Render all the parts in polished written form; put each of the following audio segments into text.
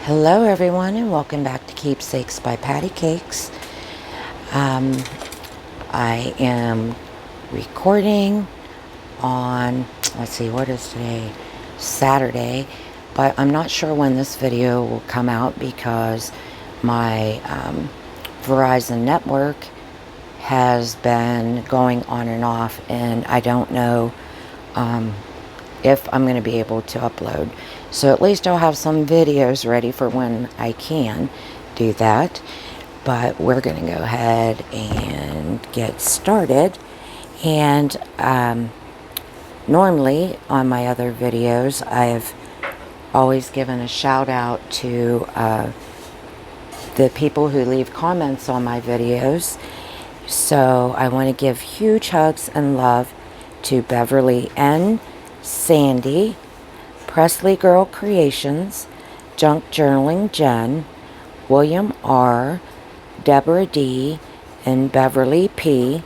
Hello everyone and welcome back to Keepsakes by Patty Cakes. I am recording on, let's see, what is today? Saturday, but I'm not sure when this video will come out because my Verizon network has been going on and off, and I don't know if I'm going to be able to upload. So at least I'll have some videos ready for when I can do that. But we're going to go ahead and get started. And normally on my other videos, I've always given a shout out to the people who leave comments on my videos. So I want to give huge hugs and love to Beverly N., Sandy, Presley Girl Creations, Junk Journaling Jen, William R., Deborah D., and Beverly P.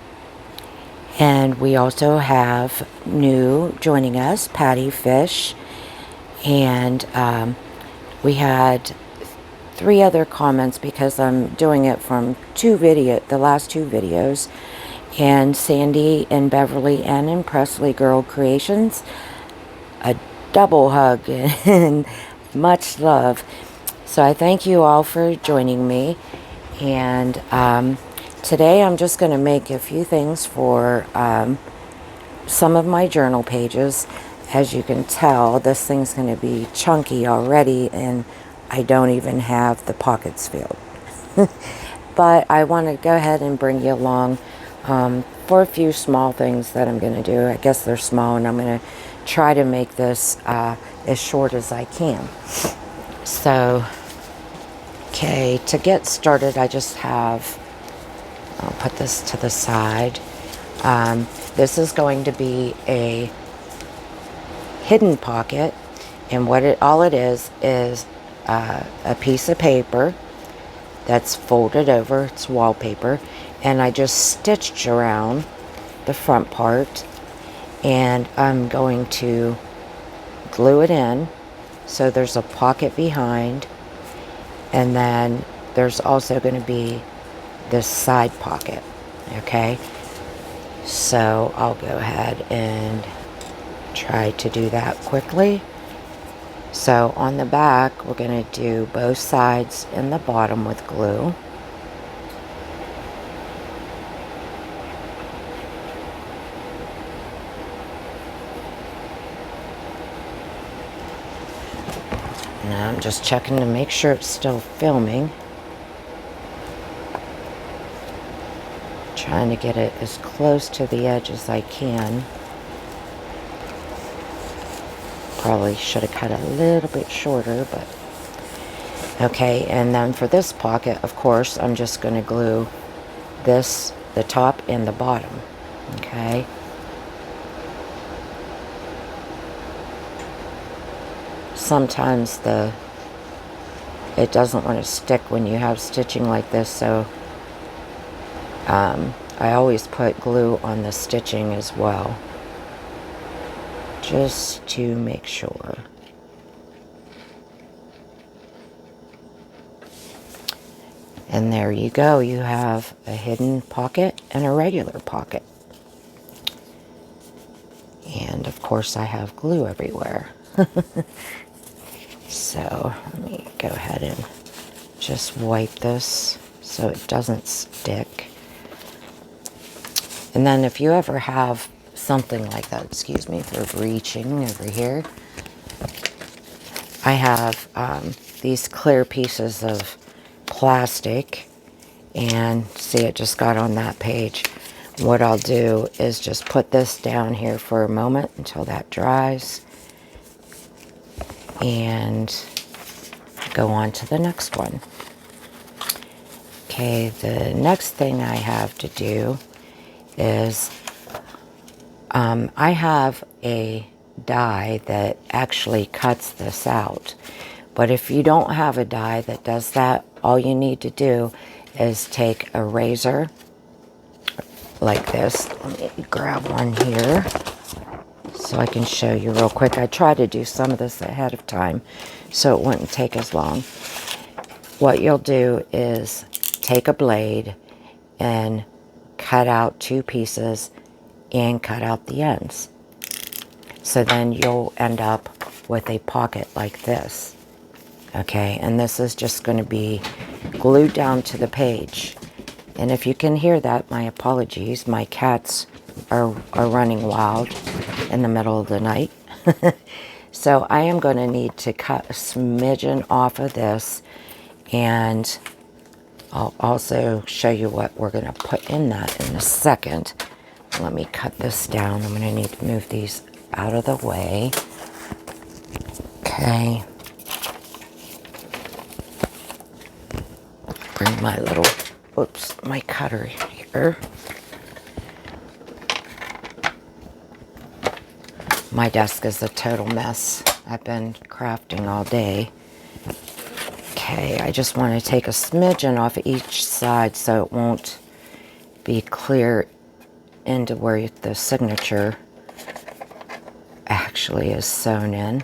And we also have new joining us, Patty Fish. And we had 3 other comments because I'm doing it from the last 2 videos. And Sandy and Beverly N. and Presley Girl Creations, a double hug and much love. So I thank you all for joining me. And today I'm just going to make a few things for some of my journal pages. As you can tell, this thing's going to be chunky already, and I don't even have the pockets filled. But I want to go ahead and bring you along for a few small things that I'm going to do. I guess they're small, and I'm going to try to make this as short as I can. So, okay, to get started, I just have, I'll put this to the side. This is going to be a hidden pocket, and all it is a piece of paper that's folded over. It's wallpaper, and I just stitched around the front part, and I'm going to glue it in so there's a pocket behind, and then there's also going to be this side pocket. Okay, so I'll go ahead and try to do that quickly. So on the back, we're going to do both sides and the bottom with glue. Now I'm just checking to make sure it's still filming. Trying to get it as close to the edge as I can. Probably should have cut it a little bit shorter, but okay. And then for this pocket, of course, I'm just going to glue this, the top and the bottom. Okay. Sometimes it doesn't want to stick when you have stitching like this, so I always put glue on the stitching as well, just to make sure. And there you go. You have a hidden pocket and a regular pocket. And of course I have glue everywhere. So let me go ahead and just wipe this so it doesn't stick. And then if you ever have something like that, excuse me for reaching over here, I have these clear pieces of plastic, and see, it just got on that page. What I'll do is just put this down here for a moment until that dries, and go on to the next one. Okay, the next thing I have to do is I have a die that actually cuts this out. But if you don't have a die that does that, all you need to do is take a razor like this. Let me grab one here so I can show you real quick. I tried to do some of this ahead of time so it wouldn't take as long. What you'll do is take a blade and cut out 2 pieces and cut out the ends. So then you'll end up with a pocket like this. Okay, and this is just going to be glued down to the page. And if you can hear that, my apologies. My cats are running wild in the middle of the night. So I am going to need to cut a smidgen off of this, and I'll also show you what we're going to put in that in a second. Let me cut this down. I'm going to need to move these out of the way. Okay. Bring my little, oops, my cutter here. My desk is a total mess. I've been crafting all day. Okay, I just want to take a smidgen off each side so it won't be clear into where the signature actually is sewn in.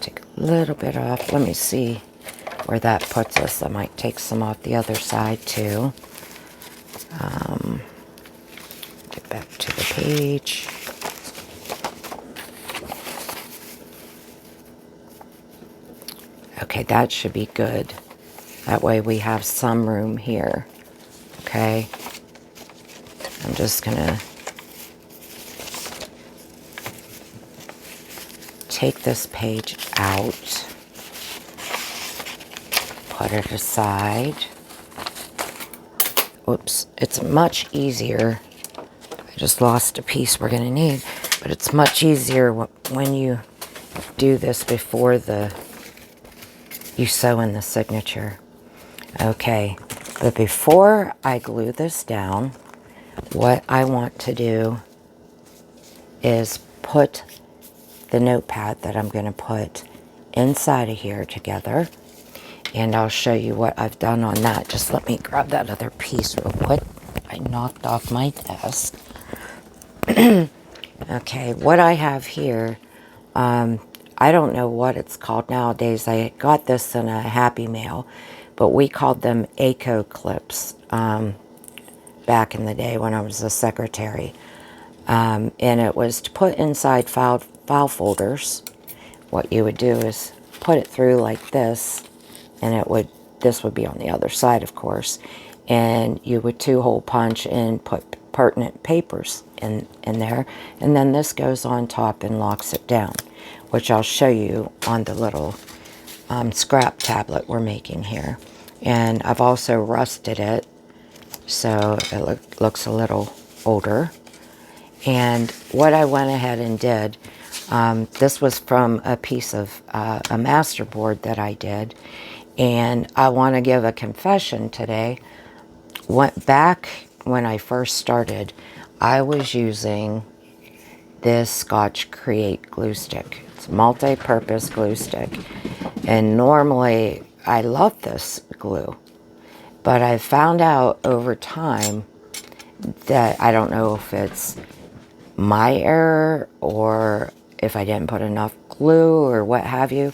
Take a little bit off. Let me see where that puts us. I might take some off the other side too. Get back to the page. Okay, that should be good. That way we have some room here. Okay. I'm just gonna take this page out, put it aside. Oops, it's much easier. I just lost a piece we're gonna need, but it's much easier when you do this before you sew in the signature. Okay, but before I glue this down, what I want to do is put the notepad that I'm going to put inside of here together, and I'll show you what I've done on that. Just let me grab that other piece real quick. I knocked off my desk. Okay, what I have here, I don't know what it's called nowadays. I got this in a Happy Mail, but we called them ACO clips back in the day when I was a secretary. And it was to put inside file folders. What you would do is put it through like this, and this would be on the other side, of course, and you would 2-hole punch and put pertinent papers in there, and then this goes on top and locks it down, which I'll show you on the little scrap tablet we're making here. And I've also rusted it so it looks a little older. And what I went ahead and did, this was from a piece of a masterboard that I did, and I want to give a confession today. Back when I first started, I was using this Scotch Create glue stick. It's a multi-purpose glue stick, and normally I love this glue, but I found out over time that I don't know if it's my error or if I didn't put enough glue or what have you,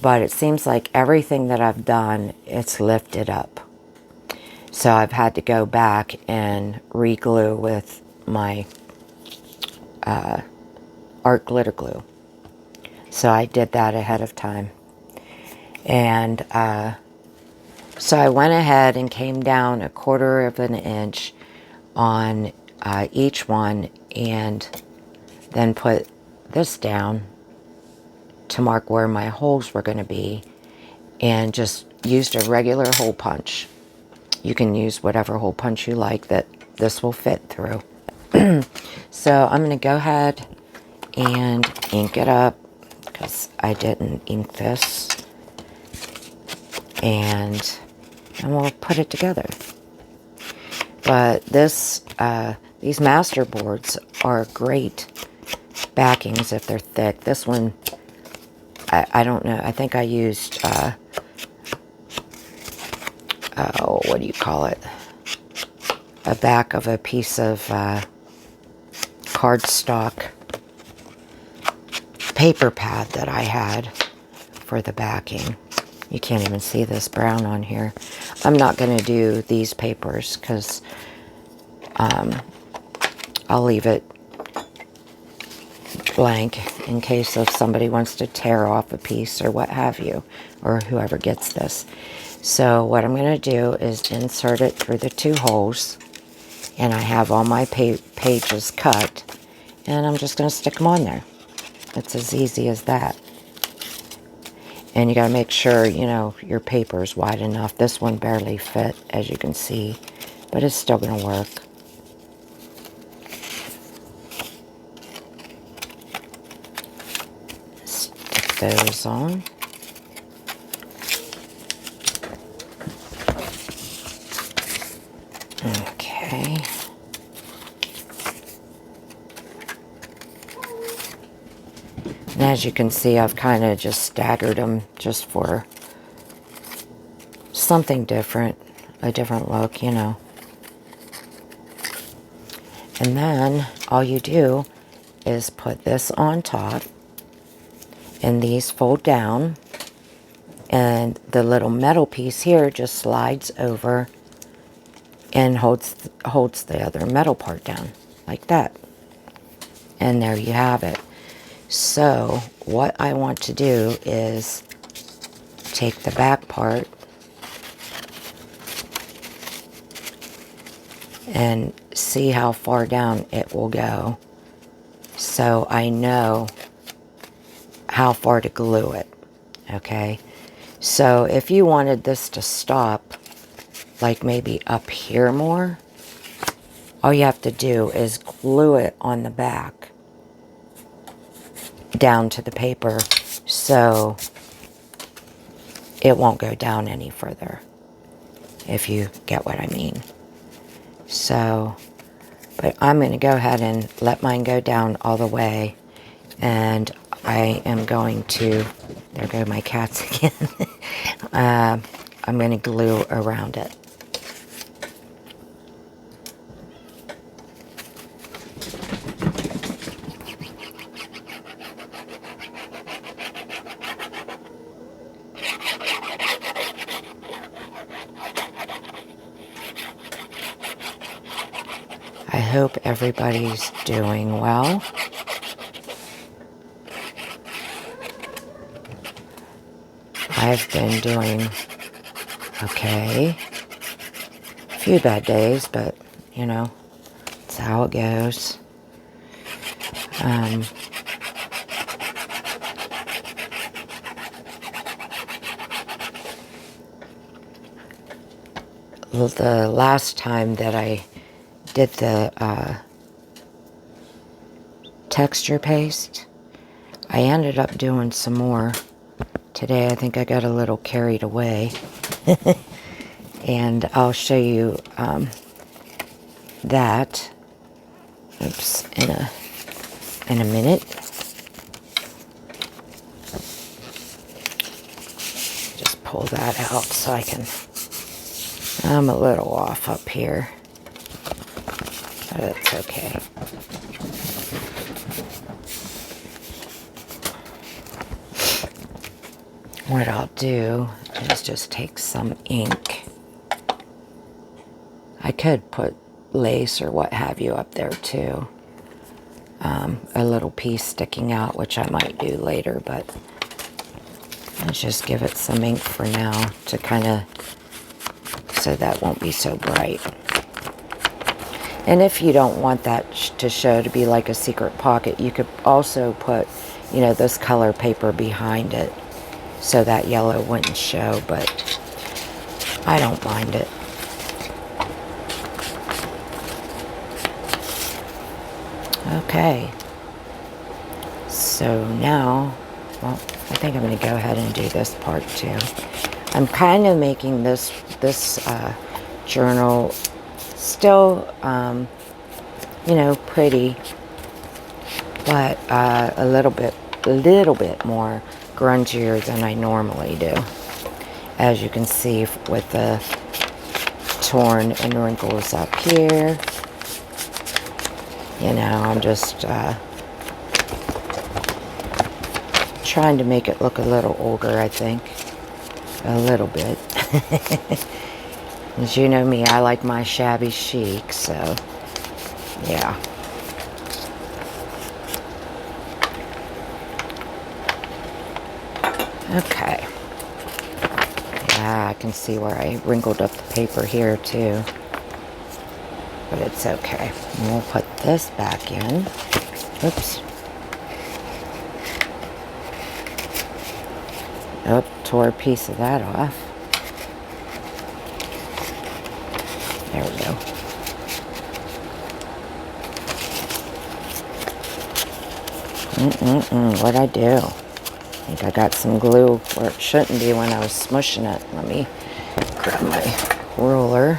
but it seems like everything that I've done, it's lifted up. So I've had to go back and re-glue with my art glitter glue. So I did that ahead of time. And so I went ahead and came down 1/4 of an inch on each one, and then put this down to mark where my holes were going to be, and just used a regular hole punch. You can use whatever hole punch you like that this will fit through. So I'm going to go ahead and ink it up, because I didn't ink this, and we'll put it together. But these master boards are great backings if they're thick. This one, I don't know. I think I used, what do you call it? A back of a piece of cardstock paper pad that I had for the backing. You can't even see this brown on here. I'm not going to do these papers because I'll leave it blank in case if somebody wants to tear off a piece or what have you, or whoever gets this. So what I'm going to do is insert it through the 2 holes, and I have all my pages cut, and I'm just going to stick them on there. It's as easy as that. And you got to make sure, you know, your paper is wide enough. This one barely fit, as you can see, but it's still going to work. Stick those on. Okay. And as you can see, I've kind of just staggered them just for something different, a different look, you know. And then all you do is put this on top, and these fold down, and the little metal piece here just slides over and holds the other metal part down, like that. And there you have it. So what I want to do is take the back part and see how far down it will go, so I know how far to glue it. Okay, so if you wanted this to stop like maybe up here more, all you have to do is glue it on the back down to the paper, so it won't go down any further, if you get what I mean. So, but I'm going to go ahead and let mine go down all the way, and I am going to, there go my cats again, I'm going to glue around it. I hope everybody's doing well. I've been doing okay. A few bad days, but, you know, it's how it goes. The last time that I did the texture paste, I ended up doing some more. Today I think I got a little carried away. And I'll show you that, oops, in a minute. Just pull that out so I can, I'm a little off up here, but it's okay. What I'll do is just take some ink. I could put lace or what have you up there too. A little piece sticking out, which I might do later, but let's just give it some ink for now to kind of, so that won't be so bright. And if you don't want that to show to be like a secret pocket, you could also put, you know, this color paper behind it so that yellow wouldn't show, but I don't mind it. Okay, so now, well, I think I'm going to go ahead and do this part too. I'm kind of making this journal still, you know, pretty, but a little bit more grungier than I normally do. As you can see with the torn and wrinkles up here. You know, I'm just trying to make it look a little older, I think. A little bit. As you know me, I like my shabby chic, so yeah. Okay. Yeah, I can see where I wrinkled up the paper here too. But it's okay. And we'll put this back in. Oops. Oh, tore a piece of that off. There we go. What'd I do? I think I got some glue where it shouldn't be when I was smushing it. Let me grab my ruler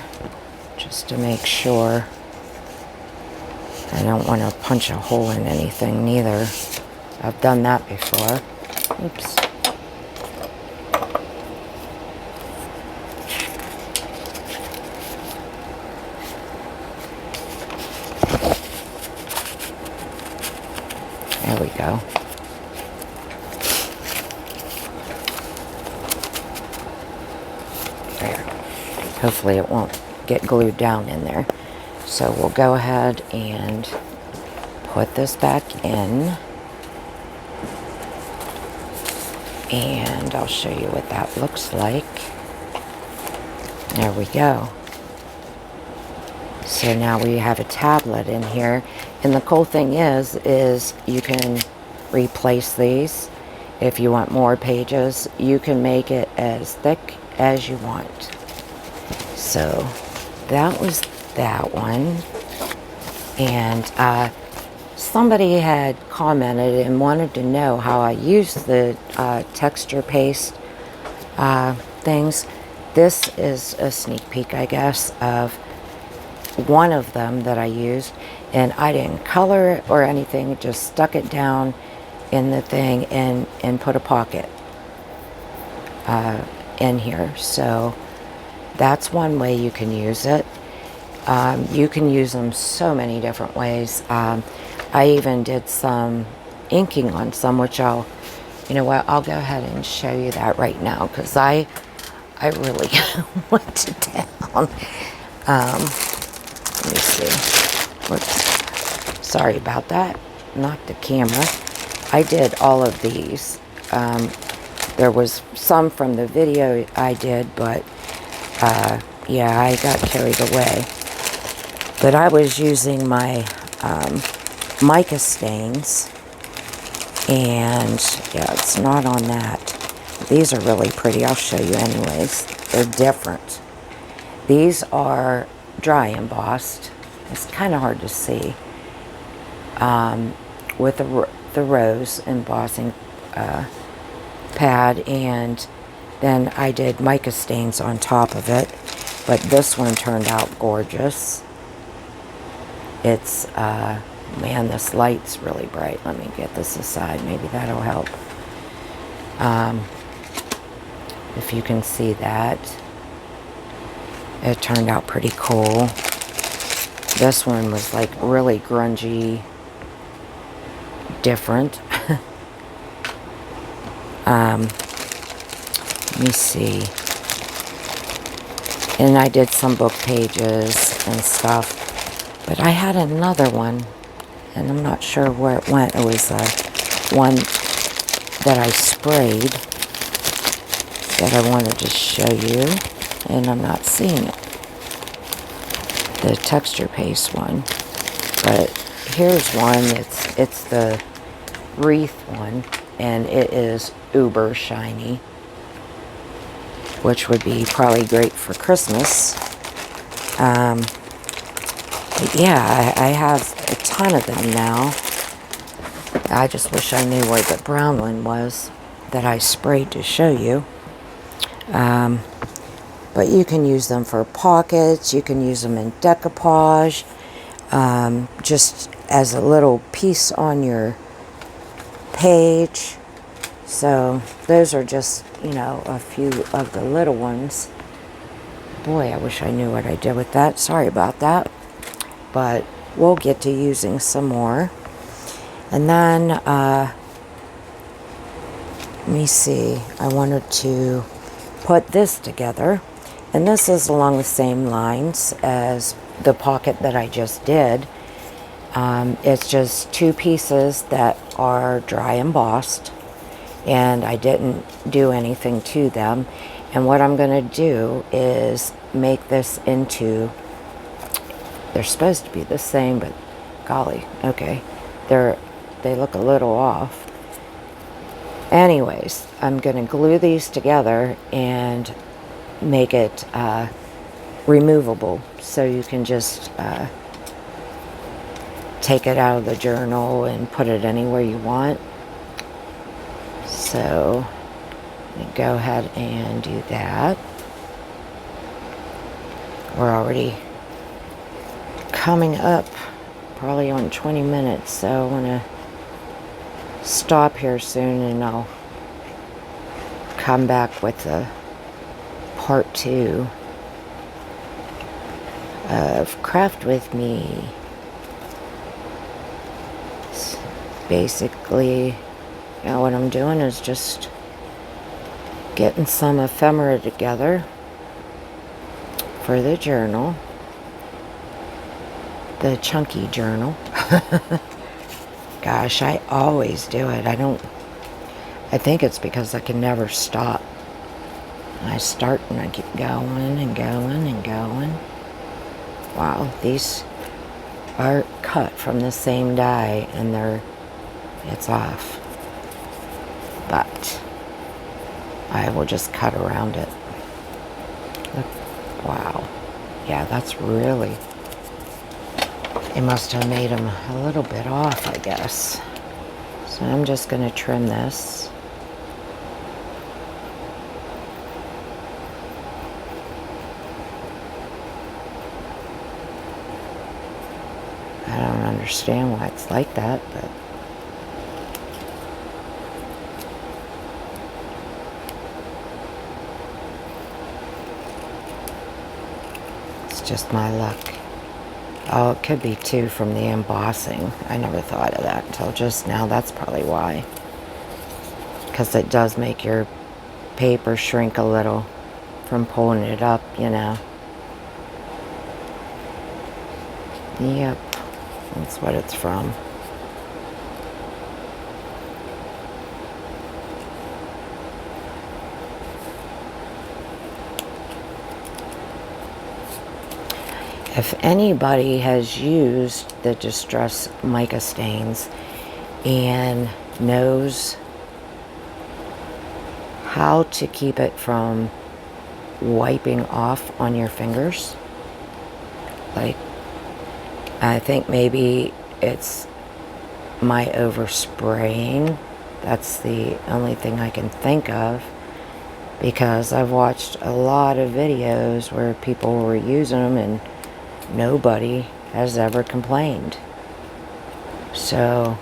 just to make sure. I don't want to punch a hole in anything neither. I've done that before. Oops. There we go. There. Hopefully it won't get glued down in there. So we'll go ahead and put this back in. And I'll show you what that looks like. There we go. So now we have a tablet in here. And the cool thing is you can replace these. If you want more pages, you can make it as thick as you want. So that was that one. And somebody had commented and wanted to know how I use the texture paste things. This is a sneak peek, I guess, of one of them that I used, and I didn't color it or anything, just stuck it down in the thing and put a pocket in here. So that's one way you can use it. You can use them so many different ways. I even did some inking on some, which you know what, I'll go ahead and show you that right now, because I really went it down. Let me see. Whoops. Sorry about that. Knocked the camera. I did all of these. There was some from the video I did, but yeah, I got carried away. But I was using my mica stains, and yeah, it's not on that. These are really pretty. I'll show you anyways. They're different. These are dry embossed. It's kind of hard to see. With the rose embossing pad, and then I did mica stains on top of it. But this one turned out gorgeous. It's, man, this light's really bright. Let me get this aside. Maybe that'll help. If you can see that. It turned out pretty cool. This one was like really grungy, different. Let me see. And I did some book pages and stuff. But I had another one, and I'm not sure where it went. It was one that I sprayed that I wanted to show you, and I'm not seeing it. The texture paste one. But here's one. It's the wreath one, and it is uber shiny, which would be probably great for Christmas. But yeah, I have a ton of them now. I just wish I knew where the brown one was that I sprayed to show you. But you can use them for pockets. You can use them in decoupage. Just as a little piece on your page. So those are just, you know, a few of the little ones. Boy, I wish I knew what I did with that. Sorry about that. But we'll get to using some more. And then, let me see, I wanted to put this together. And this is along the same lines as the pocket that I just did. It's just 2 pieces that are dry embossed, and I didn't do anything to them. And what I'm going to do is make this into, they're supposed to be the same, but golly, okay, they look a little off. Anyways, I'm going to glue these together and make it removable, so you can just take it out of the journal and put it anywhere you want. So go ahead and do that. We're already coming up probably on 20 minutes, so I want to stop here soon, and I'll come back with the part 2 of Craft With Me. Basically, what I'm doing is just getting some ephemera together for the journal, the chunky journal. Gosh, I always do it. I think it's because I can never stop. I start and I keep going and going and going. Wow, these are cut from the same die, and it's off. But I will just cut around it. Look, wow. Yeah, that's really, it must have made them a little bit off, I guess. So I'm just going to trim this. I don't understand why it's like that, but it's just my luck. Oh, it could be too from the embossing. I never thought of that until just now. That's probably why. Because it does make your paper shrink a little from pulling it up, you know. Yep, that's what it's from. If anybody has used the Distress mica stains and knows how to keep it from wiping off on your fingers, like, I think maybe it's my overspraying. That's the only thing I can think of, because I've watched a lot of videos where people were using them and nobody has ever complained. So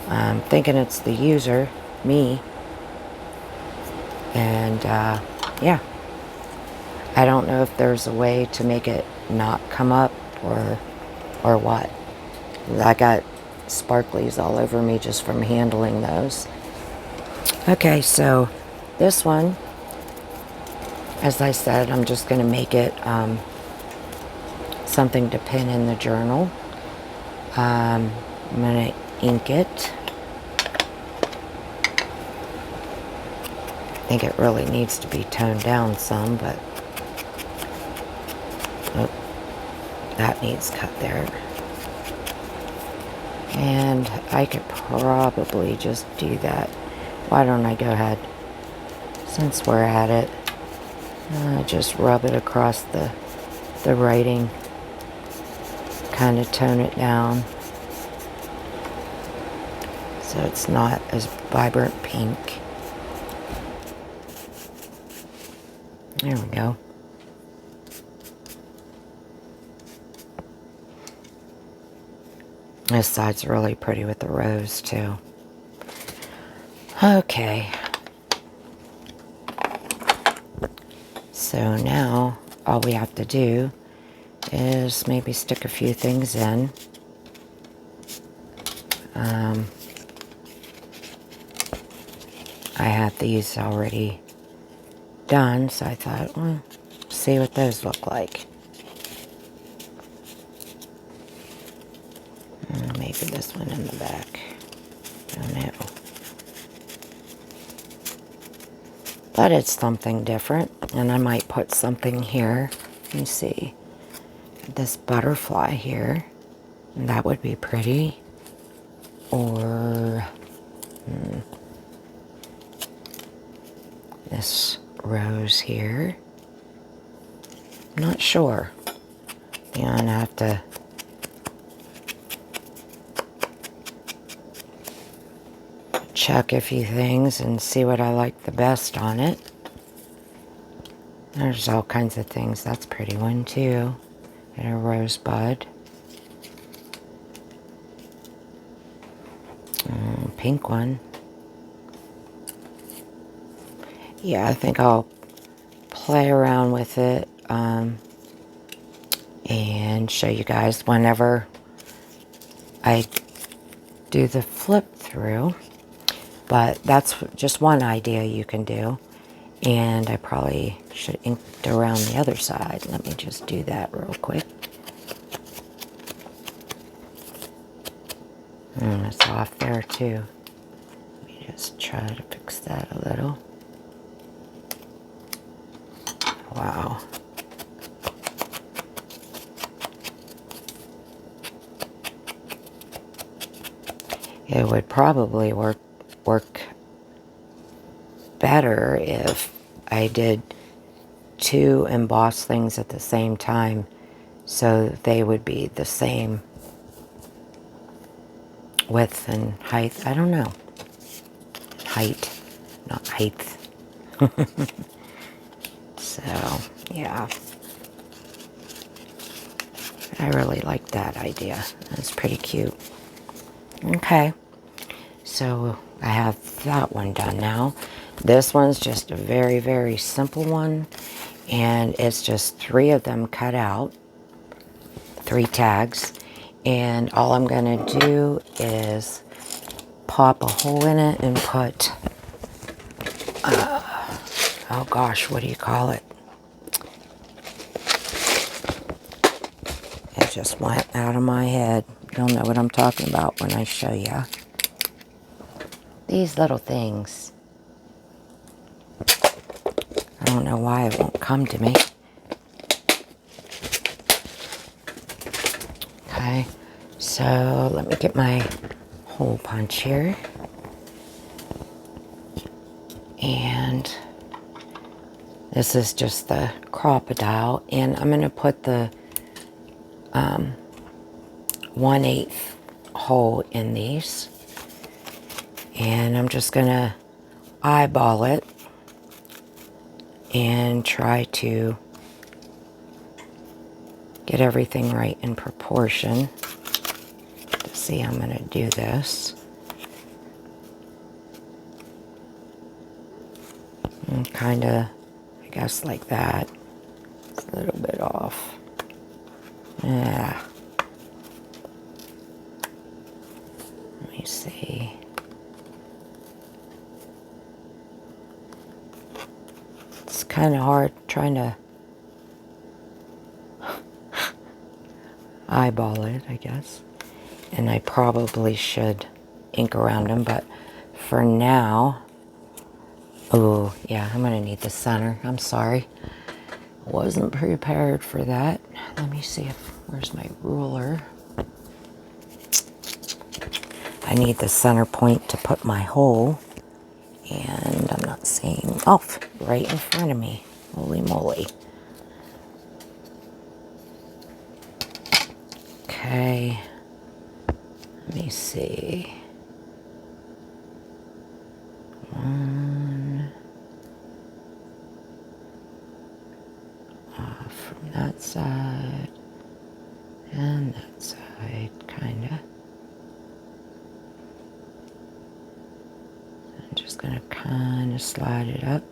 I'm thinking it's the user, me. And yeah, I don't know if there's a way to make it not come up or what. I got sparklies all over me just from handling those. Okay, so this one, as I said, I'm just going to make it something to pin in the journal. I'm going to ink it. I think it really needs to be toned down some, but oh, that needs cut there. And I could probably just do that. Why don't I go ahead, since we're at it, just rub it across the writing, kind of tone it down so it's not as vibrant pink. There we go. This side's really pretty with the rose too. Okay. So now all we have to do is maybe stick a few things in. I had these already done, so I thought, well, see what those look like. Maybe this one in the back. Don't know. But it's something different, and I might put something here. Let me see. This butterfly here. And that would be pretty. Or this rose here. Not sure. Yeah, I'm gonna have to check a few things and see what I like the best on it. There's all kinds of things. That's a pretty one too. And a rosebud. Pink one. Yeah, I think I'll play around with it and show you guys whenever I do the flip through. But that's just one idea you can do. And I probably should ink it around the other side. Let me just do that real quick. It's off there too. Let me just try to fix that a little. Wow. It would probably work better if I did two embossed things at the same time, so they would be the same width and height. I don't know. Height, not height. So, yeah. I really like that idea. That's pretty cute. Okay. So, I have that one done now. This one's just a very, very simple one. And it's just 3 of them cut out. 3 tags. And all I'm going to do is pop a hole in it and put, oh gosh, what do you call it? It just went out of my head. You'll know what I'm talking about when I show you. These little things. I don't know why it won't come to me. Okay, so let me get my hole punch here. And this is just the crocodile. And I'm going to put the 1/8 hole in these. And I'm just going to eyeball it and try to get everything right in proportion. Let's see, I'm going to do this. And kind of, I guess, like that. It's a little bit off. Yeah. Let me see. It's kind of hard trying to eyeball it, I guess. And I probably should ink around them, but for now, oh yeah, I'm gonna need the center. I'm sorry. Wasn't prepared for that. Let me see where's my ruler. I need the center point to put my hole. And I'm not seeing, oh, right in front of me. Holy moly. Okay. Let me see. 1 off from that side. And that side, kinda. I'm just gonna kinda slide it up.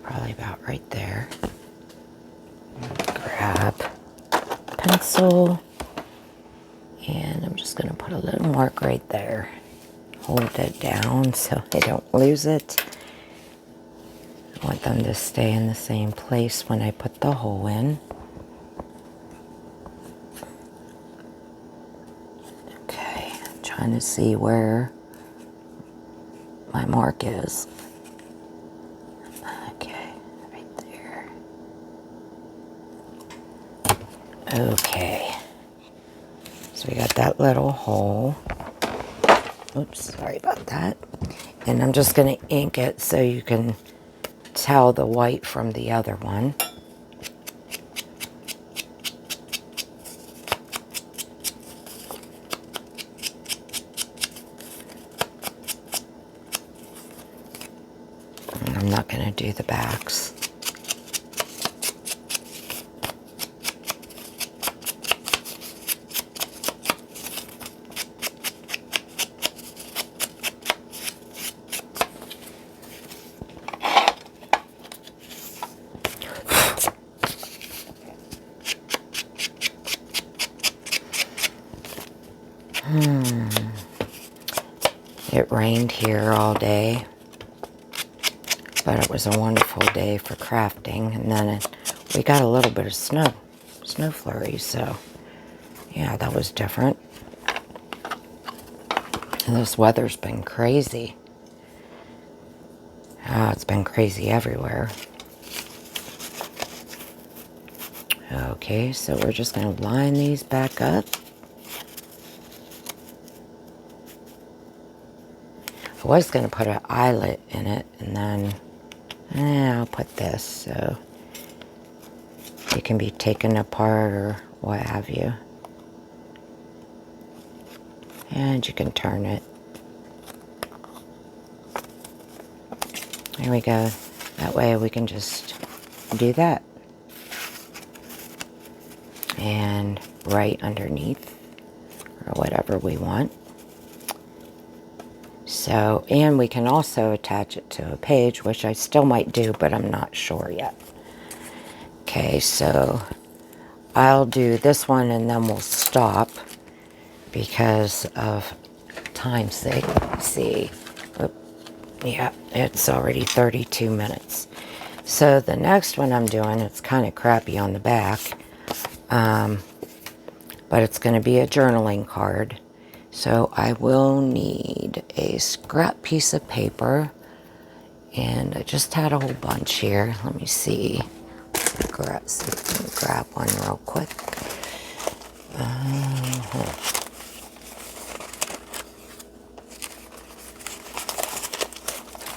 probably about right there. Grab pencil, and I'm just going to put a little mark right there. Hold it down so I don't lose it. I want them to stay in the same place when I put the hole in. Okay, I'm trying to see where my mark is. Okay, right there. Okay, so we got that little hole. Oops, sorry about that. And I'm just going to ink it so you can tell the white from the other one. And I'm not going to do the backs. It rained here all day, but it was a wonderful day for crafting. And then we got a little bit of snow flurries, so yeah, that was different. And this weather's been crazy. Oh, it's been crazy everywhere. Okay, so we're just going to line these back up. I was going to put an eyelet in it, and then I'll put this so it can be taken apart or what have you. And you can turn it. There we go. That way we can just do that. And right underneath, or whatever we want. So, and we can also attach it to a page, which I still might do, but I'm not sure yet. Okay, so I'll do this one and then we'll stop because of time's sake. Let's see. Oop. Yeah, it's already 32 minutes. So the next one I'm doing, it's kind of crappy on the back, but it's going to be a journaling card. So I will need a scrap piece of paper, and I just had a whole bunch here. Let me see. Grab one real quick.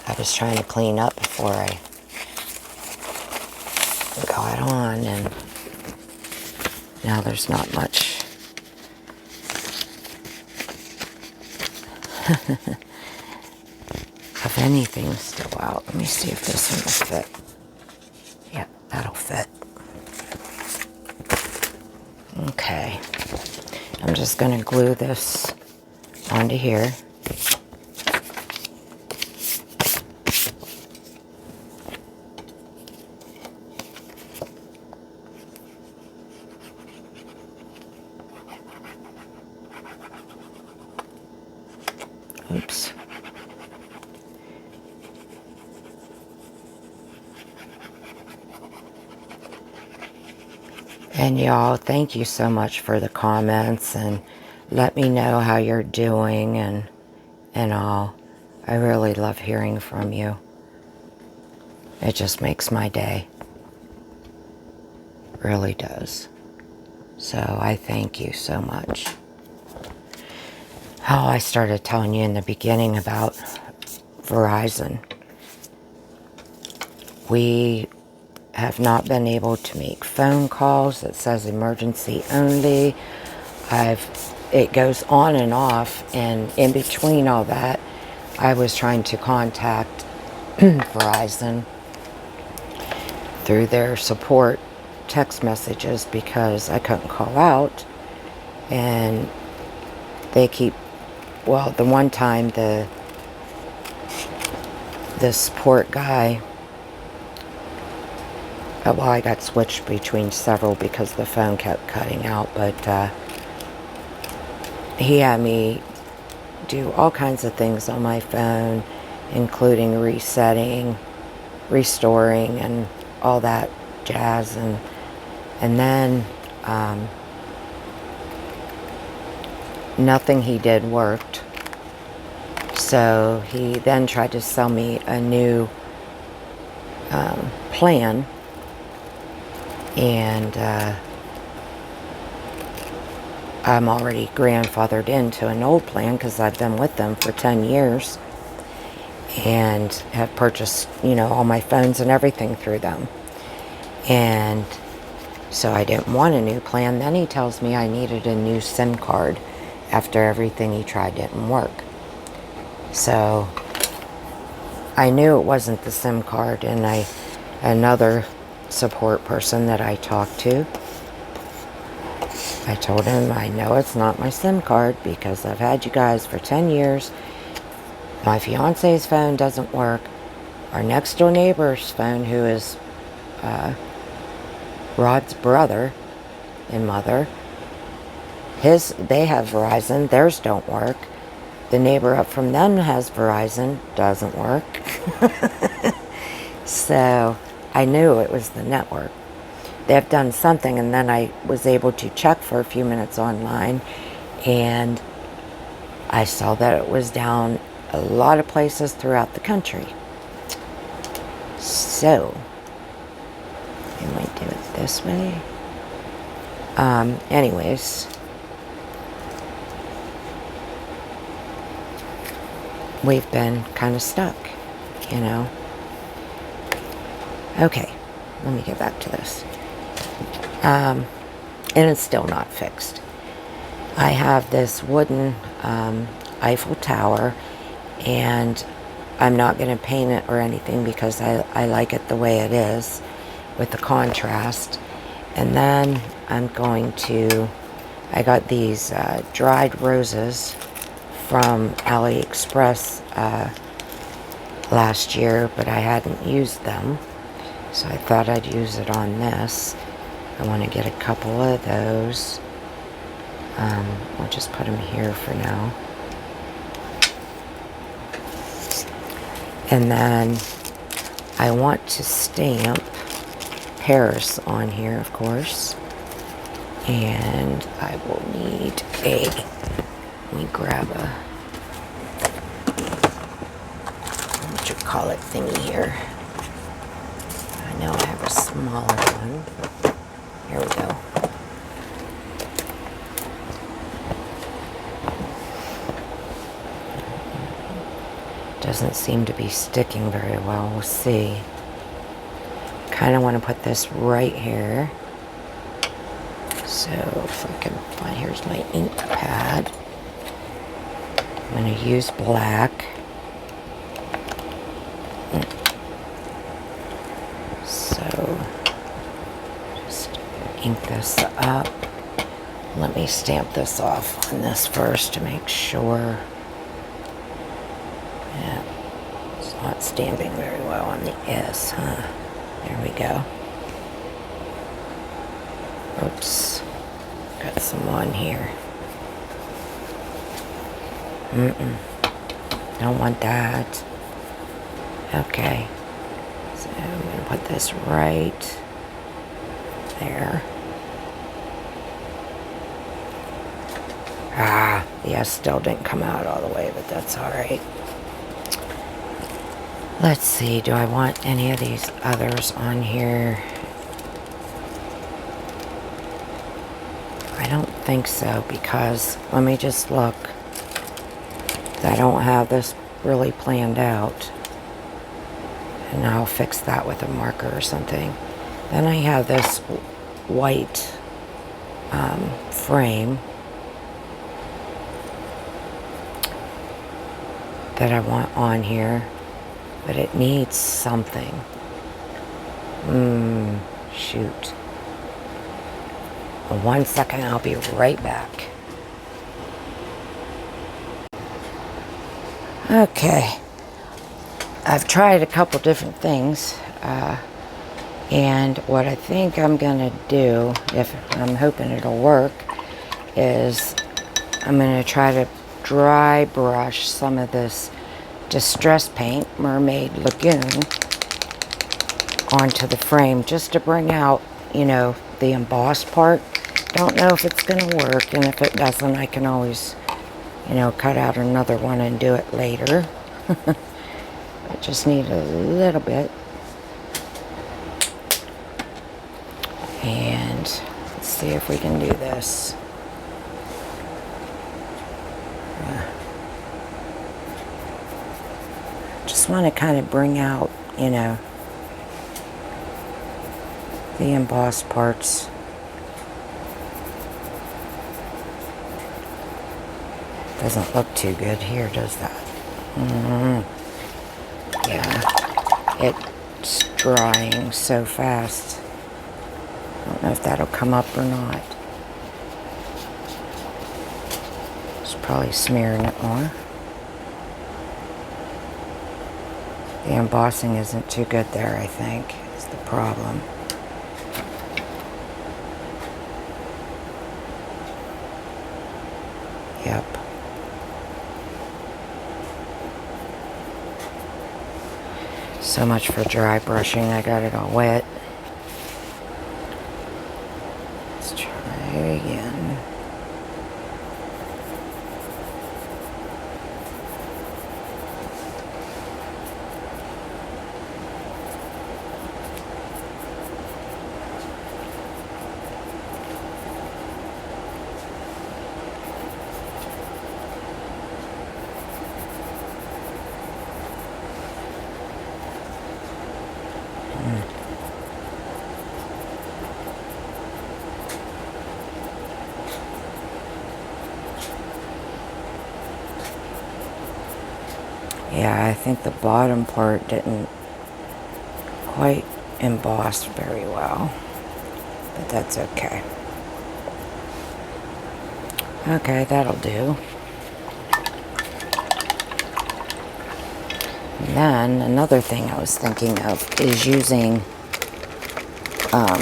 I was trying to clean up before I got on, and now there's not much. Of anything still out. Let me see if this one will fit. Yep, that'll fit. Okay. I'm just going to glue this onto here. Oops. And y'all, thank you so much for the comments, and let me know how you're doing and all. I really love hearing from you. It just makes my day. It really does. So I thank you so much. Oh, I started telling you in the beginning about Verizon. We have not been able to make phone calls. It says emergency only. It goes on and off, and in between all that, I was trying to contact Verizon through their support text messages because I couldn't call out, and they keep, well, the one time the support guy Well, I got switched between several because the phone kept cutting out, but he had me do all kinds of things on my phone, including resetting, restoring, and all that jazz. And then nothing he did worked. So he then tried to sell me a new plan, and I'm already grandfathered into an old plan because I've been with them for 10 years and have purchased, all my phones and everything through them. And so I didn't want a new plan. Then he tells me I needed a new SIM card after everything he tried didn't work. So I knew it wasn't the SIM card, and another support person that I talked to, I told him, I know it's not my SIM card because I've had you guys for 10 years. My fiance's phone doesn't work. Our next door neighbor's phone, who is Rod's brother and mother, they have Verizon, theirs don't work. The neighbor up from them has Verizon, doesn't work. So I knew it was the network. They've done something, and then I was able to check for a few minutes online, and I saw that it was down a lot of places throughout the country. So I might do it this way. Anyways, we've been kind of stuck, Okay, let me get back to this. And it's still not fixed. I have this wooden Eiffel Tower, and I'm not going to paint it or anything because I like it the way it is with the contrast. And then I got these dried roses from AliExpress last year, but I hadn't used them. So I thought I'd use it on this. I want to get a couple of those. I'll just put them here for now. And then I want to stamp Paris on here, of course. And I will need let me grab a, what you call it, thingy here. I know I have a smaller one. Here we go. Doesn't seem to be sticking very well. We'll see. Kind of want to put this right here. So if I can find, here's my ink pad. I'm going to use black. So just ink this up. Let me stamp this off on this first to make sure. Yeah, it's not stamping very well on the S, huh? There we go. Oops, got some on here. Don't want that. Okay, so I'm gonna put this right there. The S still didn't come out all the way, but that's all right. Let's see, do I want any of these others on here? I don't think so, because let me just look. I don't have this really planned out. And I'll fix that with a marker or something. Then I have this white frame that I want on here, but it needs something. Shoot. 1 second, I'll be right back. Okay. I've tried a couple different things. And what I think I'm gonna do, if I'm hoping it'll work, is I'm gonna try to dry brush some of this Distress Paint Mermaid Lagoon onto the frame just to bring out, you know, the embossed part. Don't know if it's gonna work, and if it doesn't, I can always, you know, cut out another one and do it later. I just need a little bit. And let's see if we can do this. Just want to kind of bring out, you know, the embossed parts. Doesn't look too good here, does that? Yeah, it's drying so fast. I don't know if that'll come up or not. It's probably smearing it more. The embossing isn't too good there, I think, is the problem. Yep. So much for dry brushing. I got it all wet. Let's try again. Yeah, I think the bottom part didn't quite emboss very well, but that's okay. Okay, that'll do. And then another thing I was thinking of is using, I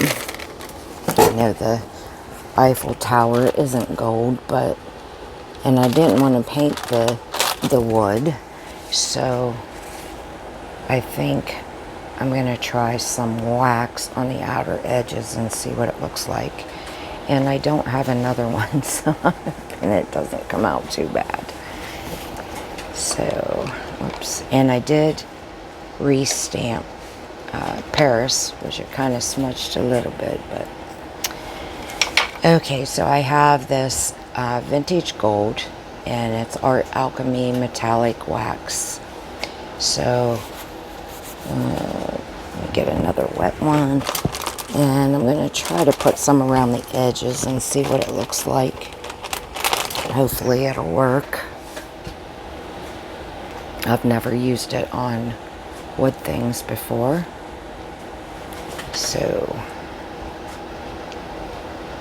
know the Eiffel Tower isn't gold, but, and I didn't want to paint the wood, so I think I'm going to try some wax on the outer edges and see what it looks like. And I don't have another one, so and it doesn't come out too bad. So, oops. And I did re-stamp Paris, which it kind of smudged a little bit, but okay. So I have this vintage gold, and it's Art Alchemy metallic wax. So let me get another wet one, and I'm going to try to put some around the edges and see what it looks like. Hopefully it'll work. I've never used it on wood things before, so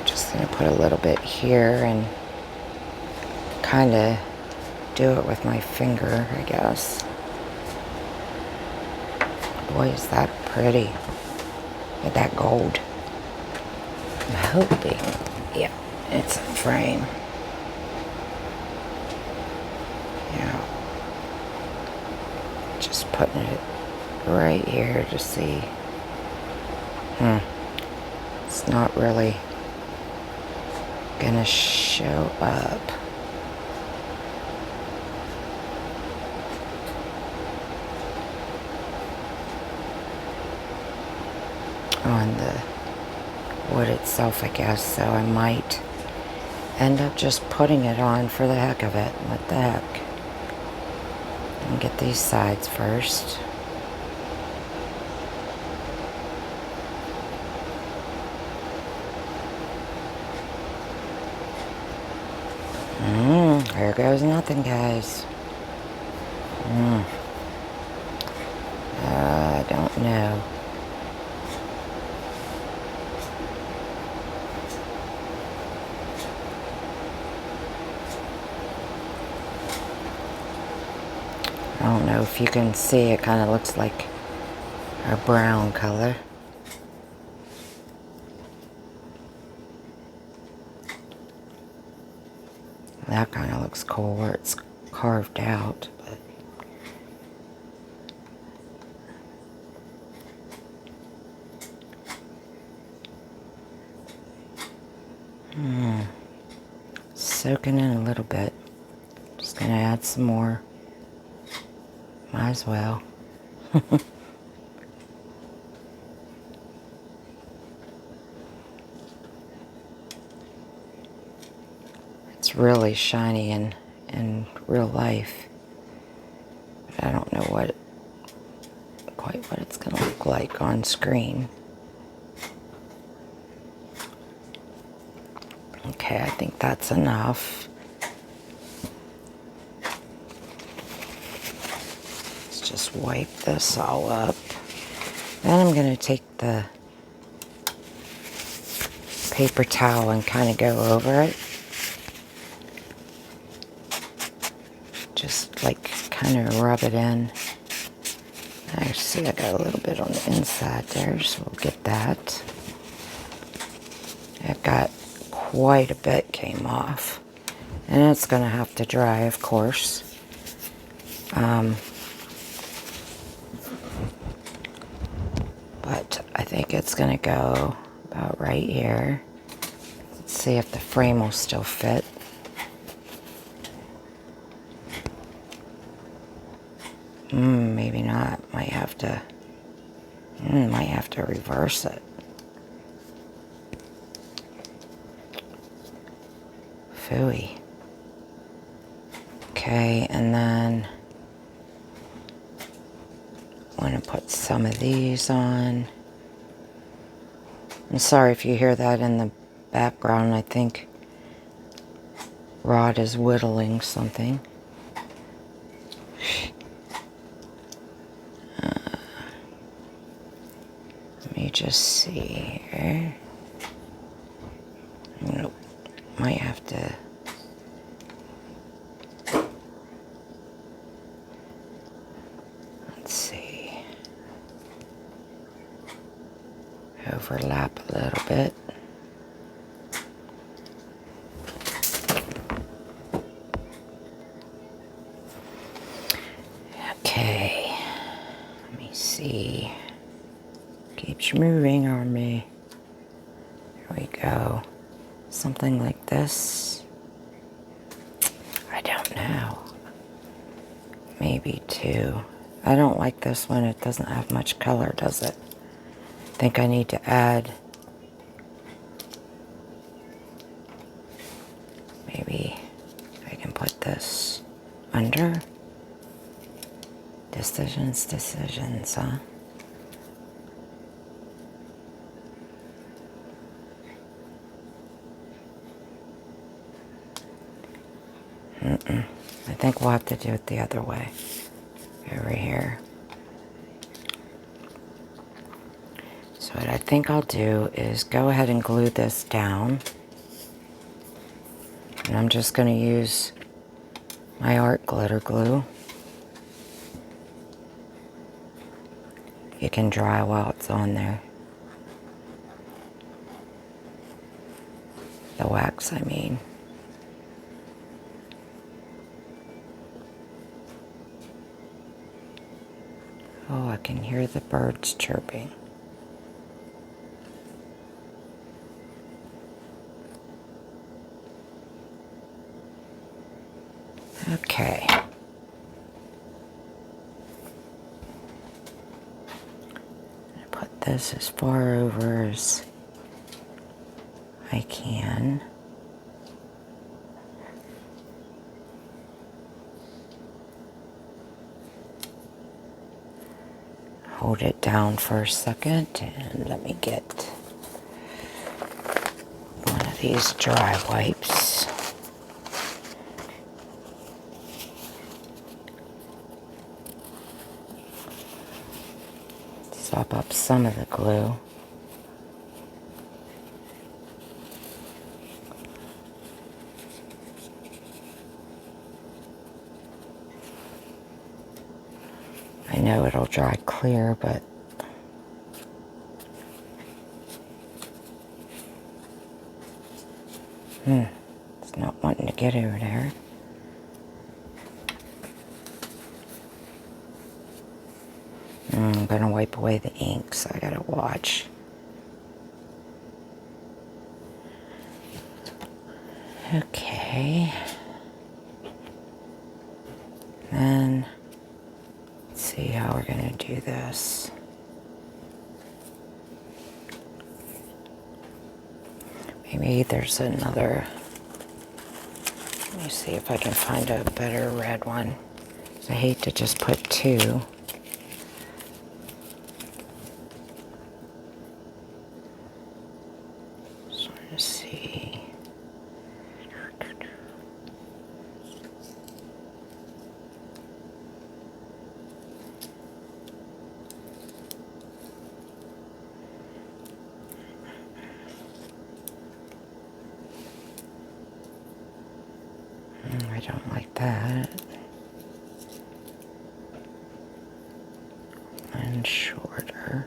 just going to put a little bit here and kind of do it with my finger, I guess. Boy, is that pretty with that gold. I'm hoping, yeah, it's in frame. Yeah, just putting it right here to see. It's not really gonna show up. On the wood itself, I guess, so I might end up just putting it on for the heck of it. What the heck? And get these sides first. There goes nothing, guys. I don't know. I don't know if you can see, it kind of looks like a brown color. That kind of looks cool where it's carved out. But soaking in a little bit. Just going to add some more. Might as well. It's really shiny in real life. But I don't know quite what it's going to look like on screen. Okay, I think that's enough. Let's just wipe this all up. Then I'm going to take the paper towel and kind of go over it. Just like kind of rub it in. I see I got a little bit on the inside there, so we'll get that. It got quite a bit came off. And it's going to have to dry, of course. But I think it's going to go about right here. Let's see if the frame will still fit. Maybe not. Might have to reverse it. Phooey. Okay, and then I'm going to put some of these on. I'm sorry if you hear that in the background. I think Rod is whittling something. Let me just see here. Nope. Might have to. Let's see. Overlap a little bit. Okay. Let me see. Keeps moving on me. There we go. Something like this. I don't know. Maybe two. I don't like this one. It doesn't have much color, does it? I think I need to add maybe I can put this under. Decisions, huh? I think we'll have to do it the other way. Over here. So what I think I'll do is go ahead and glue this down. And I'm just going to use my art glitter glue. It can dry while it's on there. The wax, I mean. Oh, I can hear the birds chirping. Okay. Put this as far over as I can. Hold it down for a second and let me get one of these dry wipes. Sop up some of the glue. I know it'll dry clear, but it's not wanting to get over there. I'm going to wipe away the ink, so I got to watch. Okay. Then, let's see how we're going to do this. Maybe there's another. Let me see if I can find a better red one. I hate to just put two. So let's see. I don't like that. And shorter.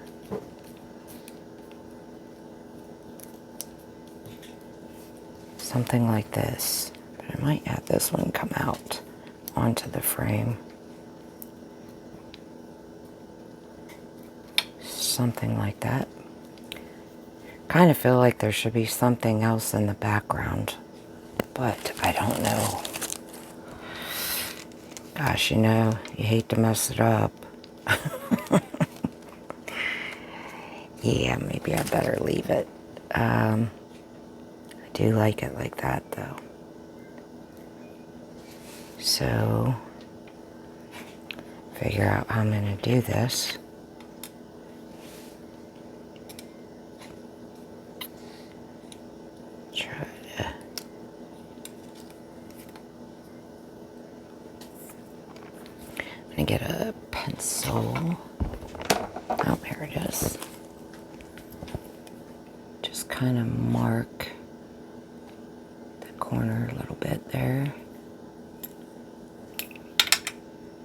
Something like this. But I might have this one come out onto the frame. Something like that. Kind of feel like there should be something else in the background, but I don't know. Gosh, you know, you hate to mess it up. Yeah, maybe I better leave it. I do like it like that, though. So, figure out how I'm going to do this. Try to... I'm going to get a pencil. Oh, here it is. Just kind of mark the corner a little bit there.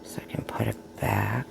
So I can put it back.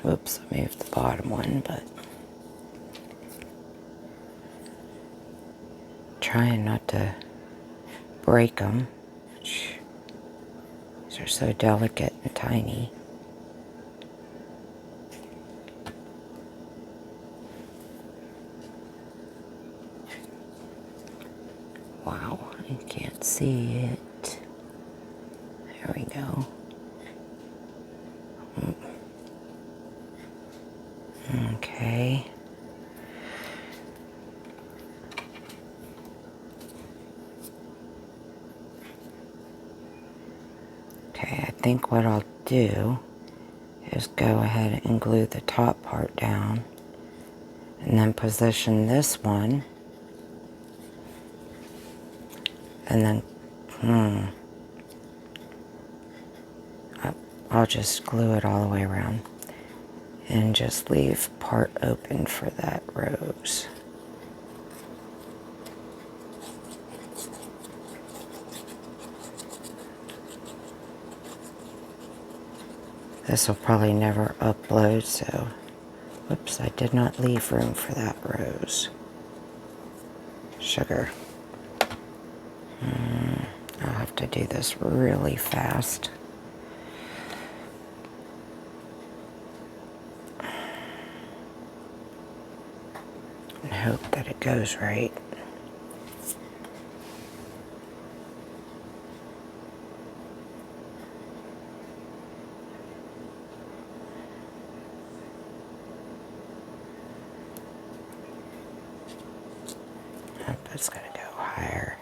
Whoops, I moved the bottom one, but trying not to break them. These are so delicate and tiny. Wow, I can't see it. There we go. Okay. Okay, I think what I'll do is go ahead and glue the top part down and then position this one and then I'll just glue it all the way around and just leave part open for that rose. This will probably never upload, so whoops, I did not leave room for that rose. Sugar. I'll have to do this really fast. And hope that it goes right. It's gonna go higher.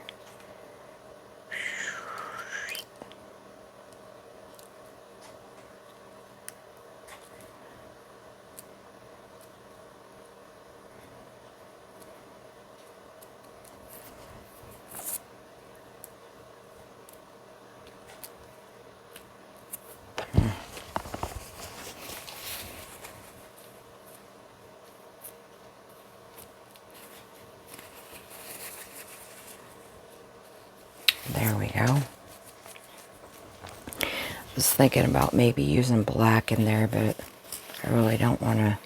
There we go. I was thinking about maybe using black in there, but I really don't want to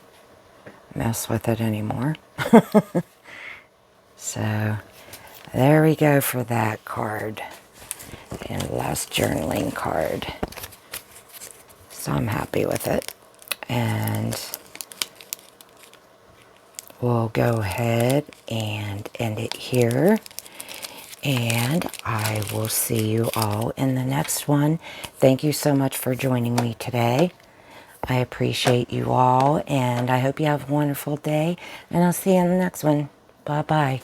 mess with it anymore. So there we go for that card. And last journaling card. So I'm happy with it. And we'll go ahead and end it here. And I will see you all in the next one. Thank you so much for joining me today. I appreciate you all, and I hope you have a wonderful day. And I'll see you in the next one. Bye-bye.